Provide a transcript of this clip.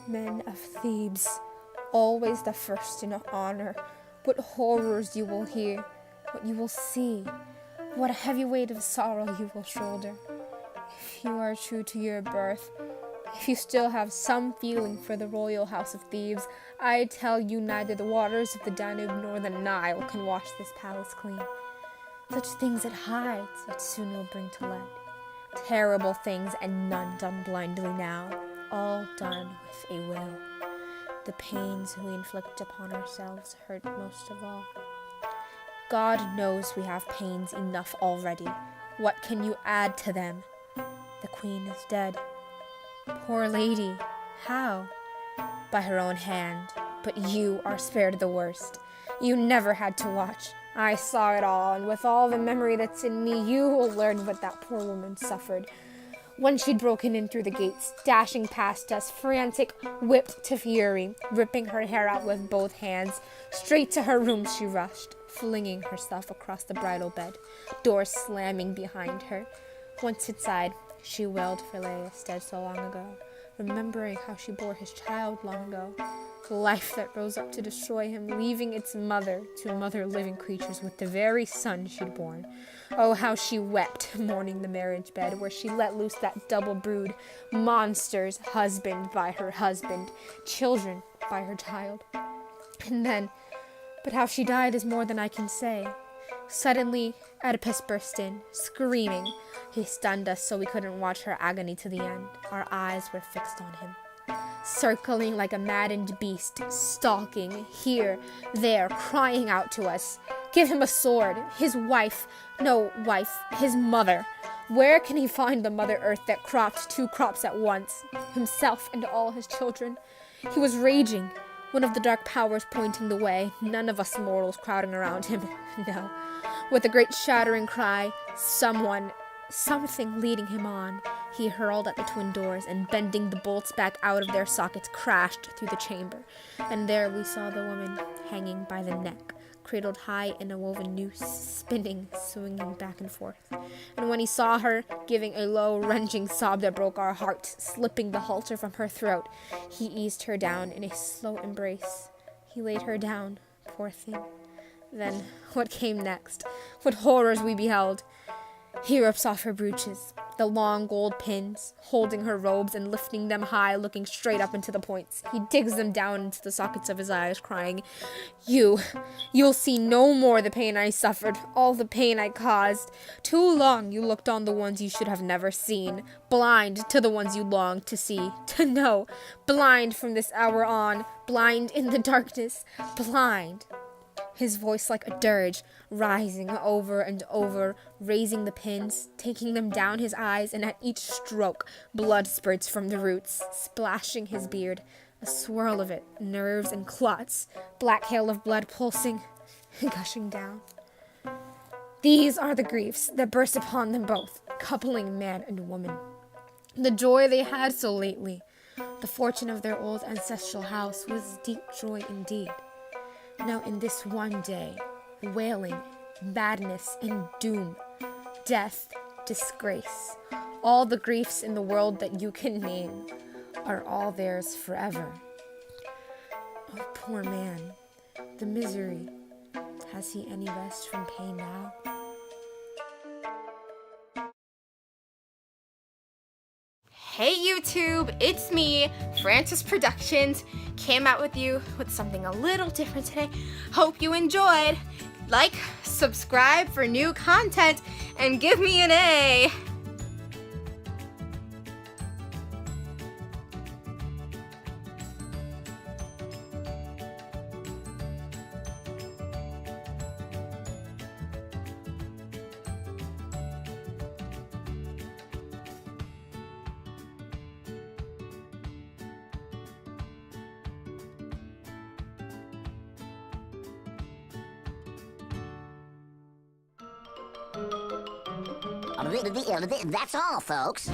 Men of Thebes, always the first in honor, what horrors you will hear, what you will see, what a heavy weight of sorrow you will shoulder. If you are true to your birth, if you still have some feeling for the royal house of Thebes, I tell you neither the waters of the Danube nor the Nile can wash this palace clean. Such things it hides, it soon will bring to light. Terrible things, and none done blindly now, all done with a will. The pains we inflict upon ourselves hurt most of all. God knows we have pains enough already. What can you add to them? The queen is dead. Poor lady, how? By her own hand, but you are spared the worst. You never had to watch. I saw it all, and with all the memory that's in me, you will learn what that poor woman suffered. When she'd broken in through the gates, dashing past us, frantic, whipped to fury, ripping her hair out with both hands, straight to her room she rushed, flinging herself across the bridal bed, doors slamming behind her. Once inside, she wailed for Laius, dead so long ago, remembering how she bore his child long ago. The life that rose up to destroy him, leaving its mother to mother living creatures with the very son she'd borne. Oh, how she wept, mourning the marriage bed, where she let loose that double brood, monsters, husband by her husband, children by her child. And then, but how she died is more than I can say. Suddenly, Oedipus burst in, screaming. He stunned us so we couldn't watch her agony to the end. Our eyes were fixed on him, circling like a maddened beast, stalking, here, there, crying out to us. Give him a sword. His wife, his mother. Where can he find the Mother Earth that cropped 2 crops at once, himself and all his children? He was raging, one of the dark powers pointing the way, none of us mortals crowding around him. No. With a great shattering cry, something leading him on, he hurled at the twin doors, and bending the bolts back out of their sockets, crashed through the chamber. And there we saw the woman hanging by the neck, cradled high in a woven noose, spinning, swinging back and forth. And when he saw her, giving a low, wrenching sob that broke our hearts, slipping the halter from her throat, he eased her down in a slow embrace. He laid her down, poor thing. Then, what came next? What horrors we beheld! He rips off her brooches, the long gold pins, holding her robes and lifting them high, looking straight up into the points. He digs them down into the sockets of his eyes, crying, You'll see no more the pain I suffered, all the pain I caused. Too long you looked on the ones you should have never seen, blind to the ones you longed to see, to know, blind from this hour on, blind in the darkness, blind. His voice like a dirge, rising over and over, raising the pins, taking them down his eyes, and at each stroke, blood spurts from the roots, splashing his beard, a swirl of it, nerves and clots, black hail of blood pulsing, gushing down. These are the griefs that burst upon them both, coupling man and woman. The joy they had so lately, the fortune of their old ancestral house, was deep joy indeed. Now in this one day, wailing, madness, and doom, death, disgrace, all the griefs in the world that you can name, are all theirs forever. Oh, poor man, the misery. Has he any rest from pain now? Hey YouTube, it's me, Francis Productions. Came out with you with something a little different today. Hope you enjoyed. Like, subscribe for new content, and give me an A. That's all, folks.